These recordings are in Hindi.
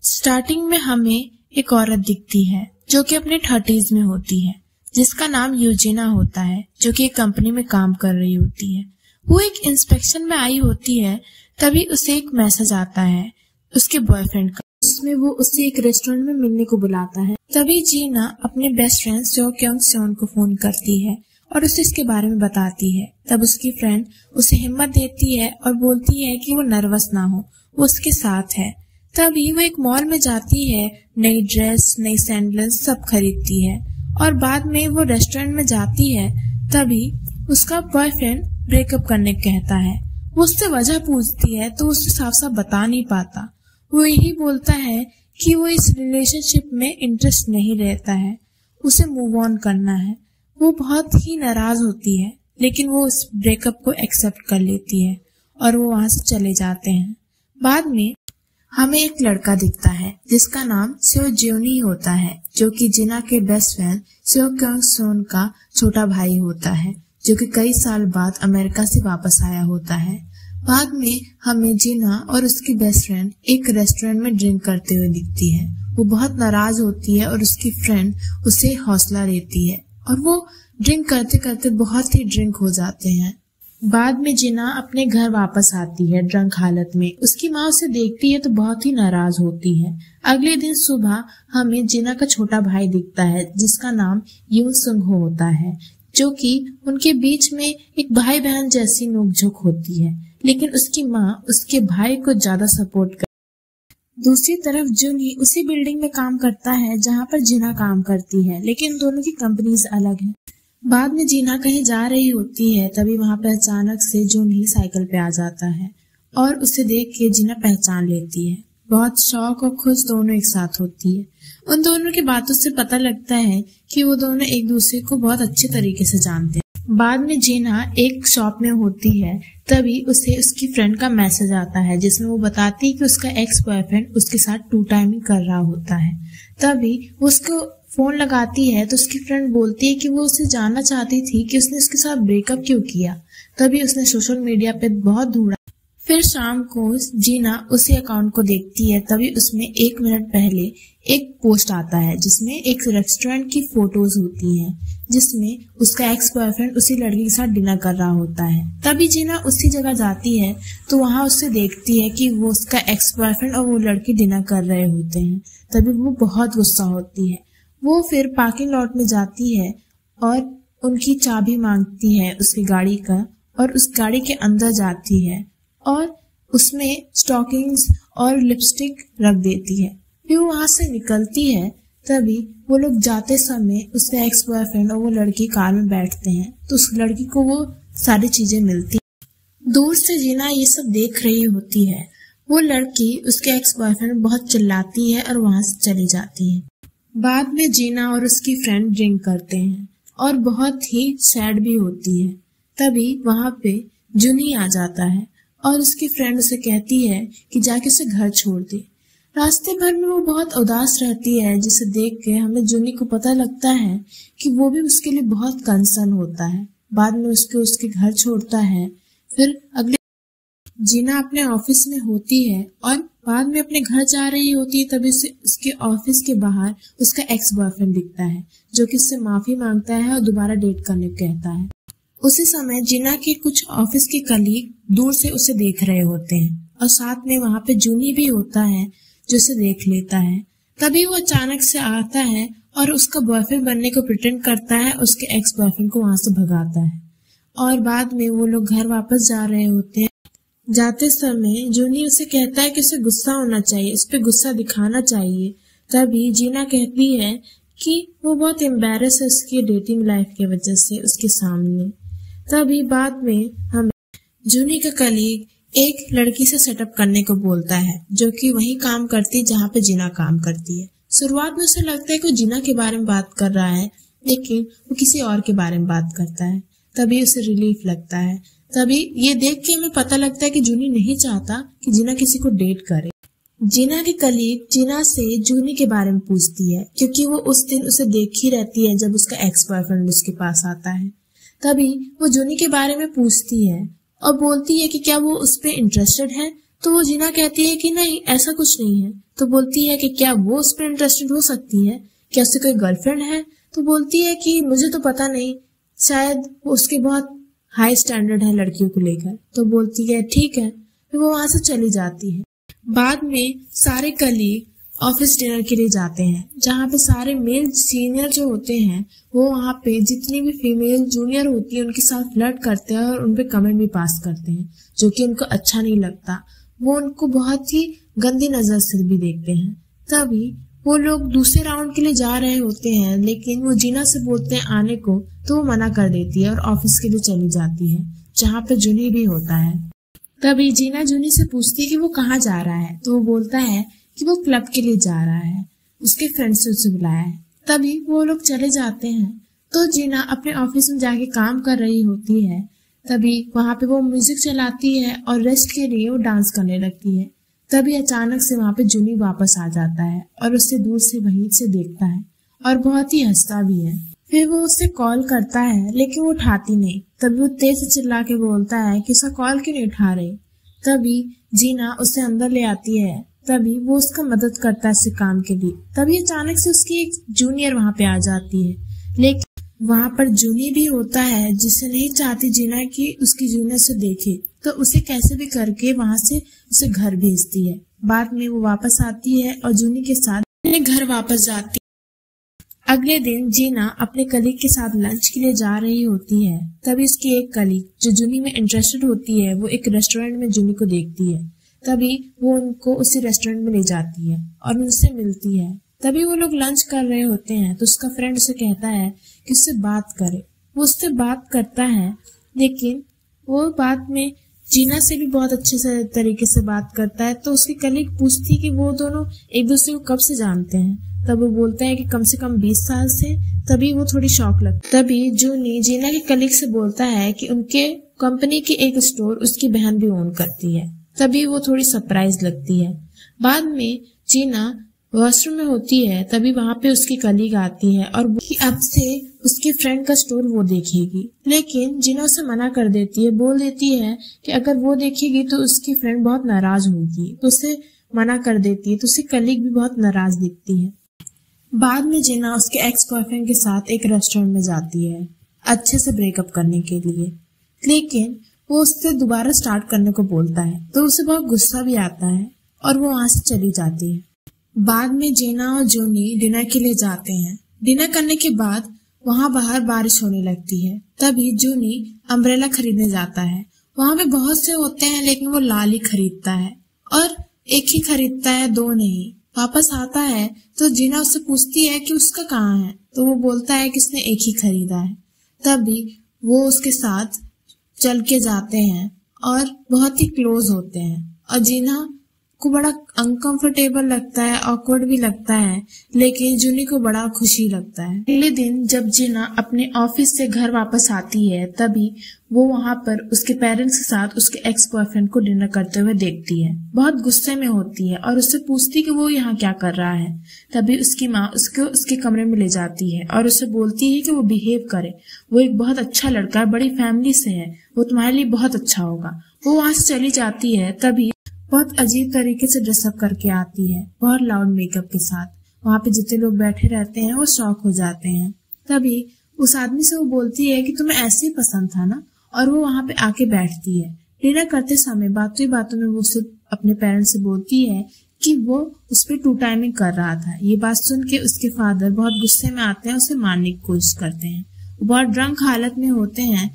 स्टार्टिंग में हमें एक औरत दिखती है जो कि अपने 30s में होती है, जिसका नाम यूजिना होता है, जो कि एक कंपनी में काम कर रही होती है। वो एक इंस्पेक्शन में आई होती है, तभी उसे एक मैसेज आता है उसके बॉयफ्रेंड का, जिसमें वो उसे एक रेस्टोरेंट में मिलने को बुलाता है। तभी जीना अपने बेस्ट फ्रेंड सो क्योंग सोन को फोन करती है और उसे इसके बारे में बताती है। तब उसकी फ्रेंड उसे हिम्मत देती है और बोलती है कि वो नर्वस ना हो, वो उसके साथ है। तभी वो एक मॉल में जाती है, नई ड्रेस, नई सैंडल्स सब खरीदती है और बाद में वो रेस्टोरेंट में जाती है। तभी उसका बॉयफ्रेंड ब्रेकअप करने कहता है। वो उससे वजह पूछती है तो उससे साफ साफ बता नहीं पाता। वो यही बोलता है कि वो इस रिलेशनशिप में इंटरेस्ट नहीं रहता है, उसे मूव ऑन करना है। वो बहुत ही नाराज होती है, लेकिन वो उस ब्रेकअप को एक्सेप्ट कर लेती है और वो वहां से चले जाते हैं। बाद में हमें एक लड़का दिखता है जिसका नाम सो ज्यूनी होता है, जो कि जिना के बेस्ट फ्रेंड सो क्योंग सोन का छोटा भाई होता है, जो कि कई साल बाद अमेरिका से वापस आया होता है। बाद में हमें जिना और उसकी बेस्ट फ्रेंड एक रेस्टोरेंट में ड्रिंक करते हुए दिखती है। वो बहुत नाराज होती है और उसकी फ्रेंड उसे हौसला देती है और वो ड्रिंक करते करते बहुत ही ड्रिंक हो जाते हैं। बाद में जिना अपने घर वापस आती है ड्रंक हालत में। उसकी माँ उसे देखती है तो बहुत ही नाराज होती है। अगले दिन सुबह हमें जिना का छोटा भाई दिखता है जिसका नाम यून सुंग हो होता है, जो कि उनके बीच में एक भाई बहन जैसी नोकझोंक होती है, लेकिन उसकी माँ उसके भाई को ज्यादा सपोर्ट कर। दूसरी तरफ जुनी उसी बिल्डिंग में काम करता है जहाँ पर जिना काम करती है, लेकिन दोनों की कंपनीज अलग है। बाद में जीना कहीं जा रही होती है, तभी वहां पर अचानक से जूनी साइकिल पे आ जाता है और उसे देख के जीना पहचान लेती है। बहुत शौक और खुश दोनों एक साथ होती है। उन दोनों की बातों से पता लगता है कि वो दोनों एक दूसरे को बहुत अच्छे तरीके से जानते हैं। बाद में जीना एक शॉप में होती है, तभी उसे उसकी फ्रेंड का मैसेज आता है जिसमें वो बताती है कि उसका एक्स बॉयफ्रेंड उसके साथ 2 टाइमिंग कर रहा होता है। तभी वो उसको फोन लगाती है तो उसकी फ्रेंड बोलती है कि वो उसे जानना चाहती थी कि उसने उसके साथ ब्रेकअप क्यों किया। तभी उसने सोशल मीडिया पे बहुत ढूंढा। फिर शाम को जीना उसी अकाउंट को देखती है, तभी उसमें 1 मिनट पहले एक पोस्ट आता है जिसमें एक रेस्टोरेंट की फोटोज होती हैं, जिसमें उसका एक्स बॉयफ्रेंड उसी लड़की के साथ डिनर कर रहा होता है। तभी जीना उसी जगह जाती है तो वहां उससे देखती है कि वो उसका एक्स बॉयफ्रेंड और वो लड़की डिनर कर रहे होते हैं। तभी वो बहुत गुस्सा होती है। वो फिर पार्किंग लॉट में जाती है और उनकी चाबी मांगती है उसकी गाड़ी का और उस गाड़ी के अंदर जाती है और उसमें स्टॉकिंग्स और लिपस्टिक रख देती है। फिर वो वहां से निकलती है, तभी वो लोग जाते समय उसका एक्स बॉयफ्रेंड और वो लड़की कार में बैठते हैं तो उस लड़की को वो सारी चीजें मिलती हैं। दूर से जीना ये सब देख रही होती है। वो लड़की उसके एक्स बॉयफ्रेंड बहुत चिल्लाती है और वहां से चली जाती है। बाद में जीना और उसकी फ्रेंड ड्रिंक करते हैं और बहुत ही सैड भी होती है। तभी वहां पे जुनी आ जाता है और उसकी फ्रेंड उसे कहती है कि जाके उसे घर छोड़ दे। रास्ते भर में वो बहुत उदास रहती है, जिसे देख के हमें जुनी को पता लगता है कि वो भी उसके लिए बहुत कंसर्न होता है। बाद में उसके घर छोड़ता है। फिर अगले जीना अपने ऑफिस में होती है और बाद में अपने घर जा रही होती है, तभी उसके ऑफिस के बाहर उसका एक्स बॉयफ्रेंड दिखता है, जो कि उससे माफी मांगता है और दोबारा डेट करने कहता है। उसी समय जीना के कुछ ऑफिस के कलीग दूर से उसे देख रहे होते हैं और साथ में वहां पे जूनी भी होता है जो उसे देख लेता है। तभी वो अचानक से आता है और उसका बॉयफ्रेंड बनने को प्रिटेंड करता है, उसके एक्स बॉयफ्रेंड को वहां से भगाता है और बाद में वो लोग घर वापस जा रहे होते हैं। जाते समय जूनी उसे कहता है कि उसे गुस्सा होना चाहिए, उस पर गुस्सा दिखाना चाहिए। तभी जीना कहती है कि वो बहुत एम्बैरेस है उसकी डेटिंग लाइफ की वजह से उसके सामने। तभी बाद में हमें जूनी का कलीग एक लड़की से सेटअप करने को बोलता है, जो कि वही काम करती है जहाँ पे जीना काम करती है। शुरुआत में उसे लगता है कि वो जीना के बारे में बात कर रहा है, लेकिन वो किसी और के बारे में बात करता है। तभी उसे रिलीफ लगता है। तभी ये देख के हमें पता लगता है कि जूनी नहीं चाहता कि जीना किसी को डेट करे। जीना की कलीग जीना से जूनी के बारे में पूछती है, क्योंकि वो उस दिन उसे देखी रहती है जब उसका एक्स बॉयफ्रेंड उसके पास आता है। तभी वो जूनी के बारे में पूछती है और बोलती है कि क्या वो उस पे इंटरेस्टेड है। तो वो जीना कहती है कि नहीं, ऐसा कुछ नहीं है। तो बोलती है कि क्या वो उस पर इंटरेस्टेड हो सकती है, क्या उससे कोई गर्लफ्रेंड है। तो बोलती है कि मुझे तो पता नहीं, शायद उसके बहुत हाई स्टैंडर्ड है लड़कियों को लेकर। तो बोलती है ठीक है, फिर वो वहां से चली जाती है। बाद में सारे कलीग ऑफिस डिनर के लिए जाते हैं, जहाँ पे सारे मेल सीनियर जो होते हैं वो वहाँ पे जितनी भी फीमेल जूनियर होती है उनके साथ फ्लर्ट करते हैं और उनपे कमेंट भी पास करते हैं, जो कि उनको अच्छा नहीं लगता। वो उनको बहुत ही गंदी नजर से भी देखते हैं। तभी वो लोग दूसरे राउंड के लिए जा रहे होते हैं, लेकिन वो जीना से बोलते हैं आने को, तो वो मना कर देती है और ऑफिस के लिए चली जाती है, जहाँ पे जूनी भी होता है। तभी जीना जूनी से पूछती है कि वो कहाँ जा रहा है। तो वो बोलता है कि वो क्लब के लिए जा रहा है, उसके फ्रेंड्स से उसे बुलाया है। तभी वो लोग चले जाते हैं। तो जीना अपने ऑफिस में जाके काम कर रही होती है। तभी वहां पे वो म्यूजिक चलाती है और रेस्ट के लिए वो डांस करने लगती है। तभी अचानक से वहां पे जूनी वापस आ जाता है और उससे दूर से वहीं से देखता है और बहुत ही हंसता भी है। फिर वो उससे कॉल करता है, लेकिन वो उठाती नहीं। तभी वो तेज से चिल्ला के बोलता है कि उसका कॉल क्यों नहीं उठा रही। तभी जीना उसे अंदर ले आती है। तभी वो उसका मदद करता है इससे काम के लिए। तभी अचानक से उसकी एक जूनियर वहां पे आ जाती है, लेकिन वहां पर जूनी भी होता है जिसे नहीं चाहती जीना कि उसकी जूनियर से देखे, तो उसे कैसे भी करके वहां से उसे घर भेजती है। बाद में वो वापस आती है और जूनी के साथ अपने घर वापस जाती है। अगले दिन जीना अपने कलीग के साथ लंच के लिए जा रही होती है। तभी उसकी एक कलीग जो जूनी में इंटरेस्टेड होती है, वो एक रेस्टोरेंट में जूनी को देखती है। तभी वो उनको उसी रेस्टोरेंट में ले जाती है और उनसे मिलती है। तभी वो लोग लंच कर रहे होते हैं, तो उसका फ्रेंड उसे कहता है कि उससे बात करे। वो उससे बात करता है, लेकिन वो बाद में जीना से भी बहुत अच्छे से तरीके से बात करता है। तो उसकी कलीग पूछती कि वो दोनों एक दूसरे को कब से जानते हैं। तब वो बोलता है कि कम से कम 20 साल से। तभी वो थोड़ी शॉक लगती। तभी जूनी जीना के कलीग से बोलता है कि उनके कंपनी की एक स्टोर उसकी बहन भी ओन करती है। तभी वो थोड़ी सरप्राइज लगती है। बाद में जीना वॉशरूम में होती है। तभी वहां पे उसकी कलीग आती है और अब से उसकी फ्रेंड का स्टोर वो देखेगी, लेकिन जीना उसे मना कर देती है। बोल देती है कि अगर वो देखेगी तो उसकी फ्रेंड बहुत नाराज होगी, तो उसे मना कर देती है। तो उसकी कलीग भी बहुत नाराज दिखती है। बाद में जीना उसके एक्स बॉयफ्रेंड के साथ एक रेस्टोरेंट में जाती है अच्छे से ब्रेकअप करने के लिए, लेकिन वो उससे दोबारा स्टार्ट करने को बोलता है। तो उसे बहुत गुस्सा भी आता है और वो वहां से चली जाती है। बाद में जीना और जूनी डिनर के लिए जाते हैं। डिनर करने के बाद वहां बाहर बारिश होने लगती है। तभी जूनी अम्ब्रेला खरीदने जाता है। वहां पे बहुत से होते हैं, लेकिन वो लाल ही खरीदता है और एक ही खरीदता है, दो नहीं। वापस आता है तो जीना उससे पूछती है कि उसका कहाँ है। तो वो बोलता है कि उसने एक ही खरीदा है। तभी वो उसके साथ चल के जाते हैं और बहुत ही क्लोज होते हैं और जीना को बड़ा अनकंफर्टेबल लगता है, ऑकवर्ड भी लगता है, लेकिन जूनी को बड़ा खुशी लगता है। अगले दिन जब जीना अपने ऑफिस से घर वापस आती है, तभी वो वहां पर उसके पेरेंट्स के साथ उसके एक्स बॉयफ्रेंड को डिनर करते हुए देखती है। बहुत गुस्से में होती है और उससे पूछती कि वो यहाँ क्या कर रहा है। तभी उसकी माँ उसको उसके कमरे में ले जाती है और उसे बोलती है कि वो बिहेव करे, वो एक बहुत अच्छा लड़का है, बड़ी फैमिली से है, वो तुम्हारे लिए बहुत अच्छा होगा। वो वहां से चली जाती है। तभी बहुत अजीब तरीके से ड्रेसअप करके आती है, बहुत लाउड मेकअप के साथ। वहां पे जितने लोग बैठे रहते हैं वो शॉक हो जाते हैं। तभी उस आदमी से वो बोलती है कि तुम्हें ऐसे ही पसंद था ना, और वो वहां पे आके बैठती है। डिनर करते समय बातों ही बातों में वो उसे अपने पेरेंट्स से बोलती है कि वो उस पर टू टाइमिंग कर रहा था। ये बात सुन के उसके फादर बहुत गुस्से में आते हैं, उसे मारने की कोशिश करते हैं। वो बहुत ड्रंक हालत में होते हैं।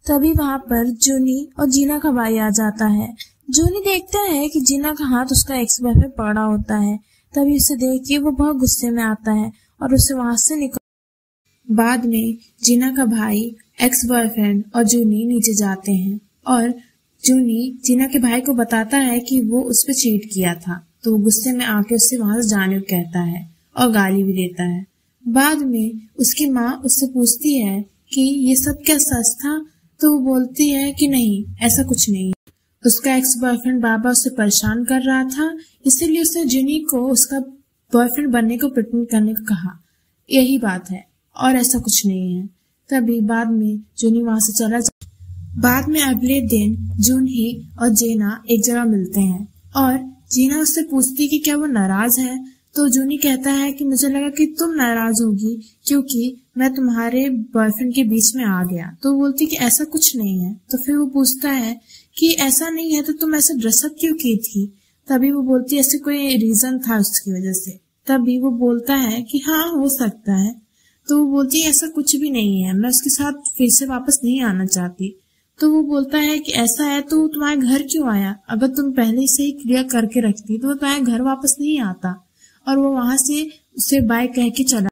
तभी वहां पर जूनी और जीना का भाई आ जाता है। जूनी देखता है कि जीना का हाथ उसका एक्स बॉयफ्रेंड पड़ा होता है। तभी उसे देख के वो बहुत गुस्से में आता है और उसे वहां से निकल। बाद में जीना का भाई, एक्स बॉयफ्रेंड और जूनी नीचे जाते हैं और जूनी जीना के भाई को बताता है कि वो उस पर चीट किया था। तो वो गुस्से में आके उससे वहां से जाने को कहता है और गाली भी देता है। बाद में उसकी माँ उससे पूछती है कि ये सब क्या सच था। तो वो बोलती है कि नहीं, ऐसा कुछ नहीं। उसका एक्स बॉयफ्रेंड बाबा उसे परेशान कर रहा था, इसीलिए उसने जूनी को उसका बॉयफ्रेंड बनने को प्रिटेंड करने को कहा। यही बात है और ऐसा कुछ नहीं है। तभी बाद में जूनी वहां से चला बाद में अगले दिन जूनही और जेना एक जगह मिलते हैं और जेना उससे पूछती है कि क्या वो नाराज है। तो जूनी कहता है कि मुझे लगा कि तुम नाराज होगी क्योंकि मैं तुम्हारे बॉयफ्रेंड के बीच में आ गया। तो वो बोलती कि ऐसा कुछ नहीं है। तो फिर वो पूछता है कि ऐसा नहीं है तो तुम ऐसे ड्रेसअप क्यों की थी। तभी वो बोलती है ऐसे कोई रीजन था उसकी वजह से। तभी वो बोलता है कि हाँ हो सकता है। तो वो बोलती है ऐसा कुछ भी नहीं है, मैं उसके साथ फिर से वापस नहीं आना चाहती। तो वो बोलता है कि ऐसा है तो तुम्हारे घर क्यों आया, अगर तुम पहले से ही क्लियर करके रखती तो तुम्हारे घर वापस नहीं आता। और वो वहां से उसे बाय कह के चला।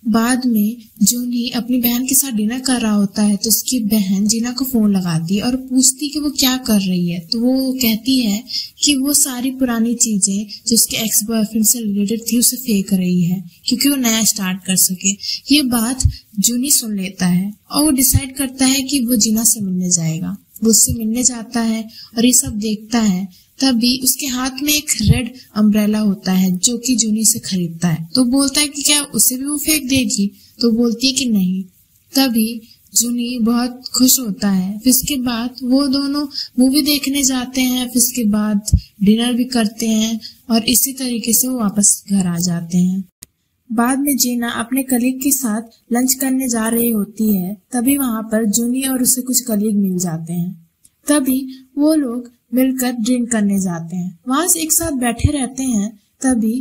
बाद में जूनी अपनी बहन के साथ डिनर कर रहा होता है तो उसकी बहन जीना को फोन लगाती है और पूछती कि वो क्या कर रही है। तो वो कहती है कि वो सारी पुरानी चीजें जो उसके एक्स बॉयफ्रेंड से रिलेटेड थी उसे फेंक रही है क्योंकि वो नया स्टार्ट कर सके। ये बात जूनी सुन लेता है और वो डिसाइड करता है कि वो जीना से मिलने जाएगा। वो उससे मिलने जाता है और ये सब देखता है। तभी उसके हाथ में एक रेड अम्ब्रेला होता है जो कि जूनी से खरीदता है। तो बोलता है कि क्या उसे भी वो फेंक देगी। तो बोलती है कि नहीं। तभी जूनी बहुत खुश होता है। फिर उसके बाद वो दोनों मूवी देखने जाते हैं। फिर उसके बाद डिनर भी करते हैं और इसी तरीके से वो वापस घर आ जाते हैं। बाद में जीना अपने कलीग के साथ लंच करने जा रही होती है। तभी वहां पर जूनी और उसे कुछ कलीग मिल जाते हैं। तभी वो लोग मिलकर ड्रिंक करने जाते हैं। वहां से एक साथ बैठे रहते हैं। तभी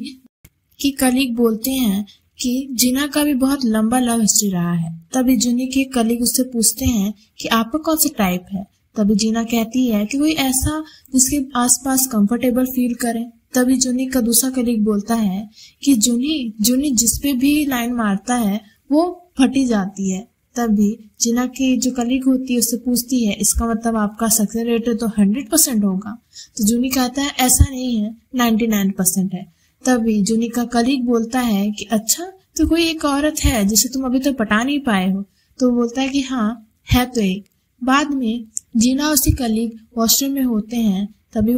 कि कलीग बोलते हैं कि जीना का भी बहुत लंबा लव हिस्ट्री रहा है। तभी जूनी के कलीग उससे पूछते हैं कि आपका कौन सा टाइप है। तभी जीना कहती है कि कोई ऐसा जिसके आसपास कंफर्टेबल फील करे। तभी जूनी का दूसरा कलीग बोलता है कि जूनी जिस पे भी लाइन मारता है वो फटी जाती है। तभी जीना की जो कलीग होती है उससे पूछती है इसका मतलब आपका सक्सेस रेट तो 100% होगा। तो जूनी कहता है ऐसा नहीं है, 99% है। तभी जूनी का कलीग बोलता है कि अच्छा तो कोई एक औरत है जिसे तुम अभी तक पटा नहीं पाए हो। तो बोलता है कि हाँ है तो एक। बाद में जीना उसी कलीग वॉशरूम में होते हैं। तभी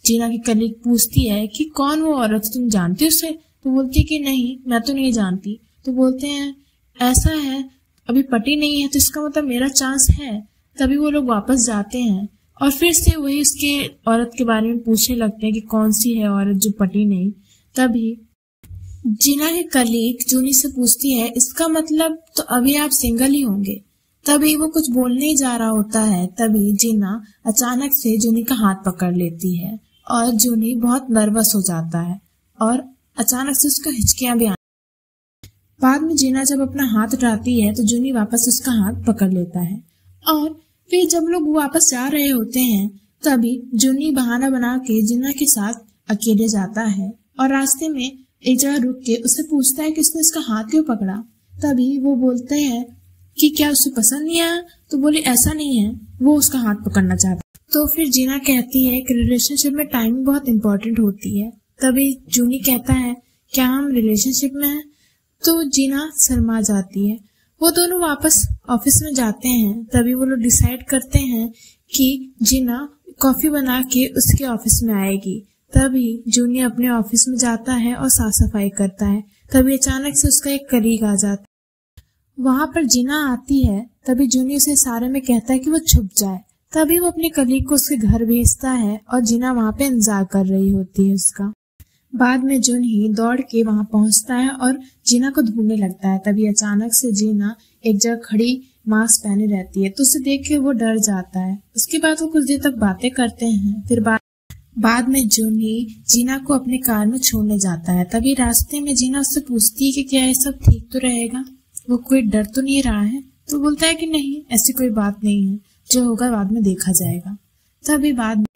जीना की कलीग पूछती है कि कौन वो औरत, तुम जानती हो उसे। तो बोलती है कि नहीं मैं तो नहीं जानती। तो बोलते हैं ऐसा है अभी पटी नहीं है तो इसका मतलब मेरा चांस है। तभी वो लोग वापस जाते हैं और फिर से वही उसके औरत के बारे में पूछने लगते हैं कि कौन सी है औरत जो पटी नहीं। तभी जीना के कलीग जूनी से पूछती है इसका मतलब तो अभी आप सिंगल ही होंगे। तभी वो कुछ बोलने ही जा रहा होता है। तभी जीना अचानक से जूनी का हाथ पकड़ लेती है और जूनी बहुत नर्वस हो जाता है और अचानक से उसको हिचकियां भी बाद में जीना जब अपना हाथ उठाती है तो जूनी वापस उसका हाथ पकड़ लेता है। और फिर जब लोग वापस जा रहे होते हैं तभी जूनी बहाना बना के जीना के साथ अकेले जाता है और रास्ते में एक जगह रुक के उससे पूछता है कि उसने उसका हाथ क्यों पकड़ा। तभी वो बोलते हैं कि क्या उसे पसंद नहीं आया। तो बोली ऐसा नहीं है, वो उसका हाथ पकड़ना चाहता। तो फिर जीना कहती है कि रिलेशनशिप में टाइमिंग बहुत इंपॉर्टेंट होती है। तभी जूनी कहता है क्या हम रिलेशनशिप में हैं। तो जीना शर्मा जाती है। वो दोनों वापस ऑफिस में जाते हैं। तभी वो लोग डिसाइड करते हैं कि जीना कॉफी बना के उसके ऑफिस में आएगी। तभी जूनी अपने ऑफिस में जाता है और साफ सफाई करता है। तभी अचानक से उसका एक कलीग आ जाता है। वहां पर जीना आती है। तभी जूनी उसे इशारे में कहता है कि वो छुप जाए। तभी वो अपने कलीग को उसके घर भेजता है और जीना वहां पे इंतजार कर रही होती है उसका। बाद में जूनी दौड़ के वहां पहुंचता है और जीना को ढूंढने लगता है। तभी अचानक से जीना एक जगह खड़ी मास्क पहने रहती है तो उसे देख के वो डर जाता है। उसके बाद वो कुछ देर तक बातें करते हैं। फिर बाद में जूनी जीना को अपने कार में छोड़ने जाता है। तभी रास्ते में जीना उससे पूछती है कि क्या ये सब ठीक तो रहेगा, वो कोई डर तो नहीं रहा है। तो बोलता है कि नहीं ऐसी कोई बात नहीं है, जो होगा बाद में देखा जाएगा। तभी बाद में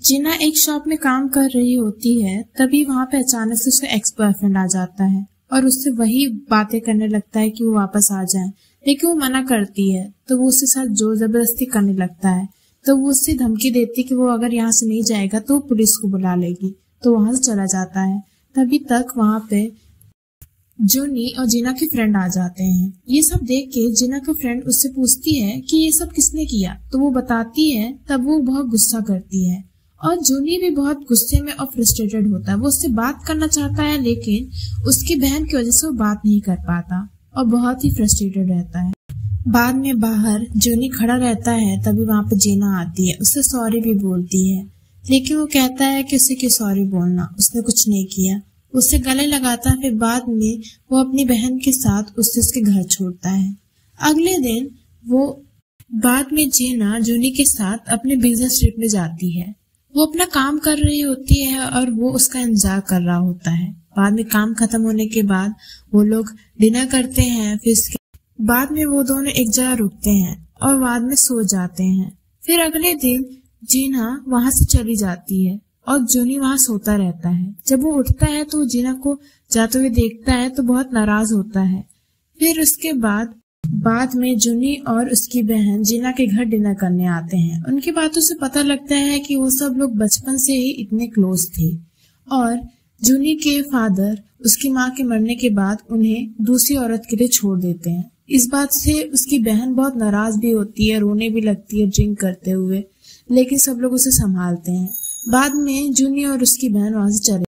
जीना एक शॉप में काम कर रही होती है। तभी वहां पे अचानक से उसका एक्स बॉयफ्रेंड आ जाता है और उससे वही बातें करने लगता है कि वो वापस आ जाए। लेकिन वो मना करती है तो वो उसके साथ जोर जबरदस्ती करने लगता है। तो वो उससे धमकी देती कि वो अगर यहाँ से नहीं जाएगा तो पुलिस को बुला लेगी। तो वहां से चला जाता है। तभी तक वहां पे जूनी और जीना के फ्रेंड आ जाते हैं। ये सब देख के जीना का फ्रेंड उससे पूछती है कि ये सब किसने किया। तो वो बताती है। तब वो बहुत गुस्सा करती है और जूनी भी बहुत गुस्से में और फ्रस्ट्रेटेड होता है। वो उससे बात करना चाहता है लेकिन उसकी बहन की वजह से वो बात नहीं कर पाता और बहुत ही फ्रस्ट्रेटेड रहता है। बाद में बाहर जूनी खड़ा रहता है, तभी वहाँ पे जीना आती है, उससे सॉरी भी बोलती है, लेकिन वो कहता है कि उसे क्यों सॉरी बोलना, उसने कुछ नहीं किया। उससे गले लगाता है, फिर बाद में वो अपनी बहन के साथ उसके घर छोड़ता है। अगले दिन वो बाद में जीना जूनी के साथ अपने बिजनेस ट्रिप में जाती है। वो अपना काम कर रही होती है और वो उसका इंतजार कर रहा होता है। बाद में काम खत्म होने के बाद वो लोग डिनर करते हैं, फिर इसके बाद में वो दोनों एक जगह रुकते हैं और बाद में सो जाते हैं। फिर अगले दिन जीना वहां से चली जाती है और जूनी वहां सोता रहता है। जब वो उठता है तो जीना को जाते हुए देखता है तो बहुत नाराज होता है। फिर उसके बाद में जूनी और उसकी बहन जीना के घर डिनर करने आते हैं। उनकी बातों से पता लगता है कि वो सब लोग बचपन से ही इतने क्लोज थे और जूनी के फादर उसकी माँ के मरने के बाद उन्हें दूसरी औरत के लिए छोड़ देते हैं। इस बात से उसकी बहन बहुत नाराज भी होती है, रोने भी लगती है ड्रिंक करते हुए, लेकिन सब लोग उसे संभालते हैं। बाद में जूनी और उसकी बहन वहां से चले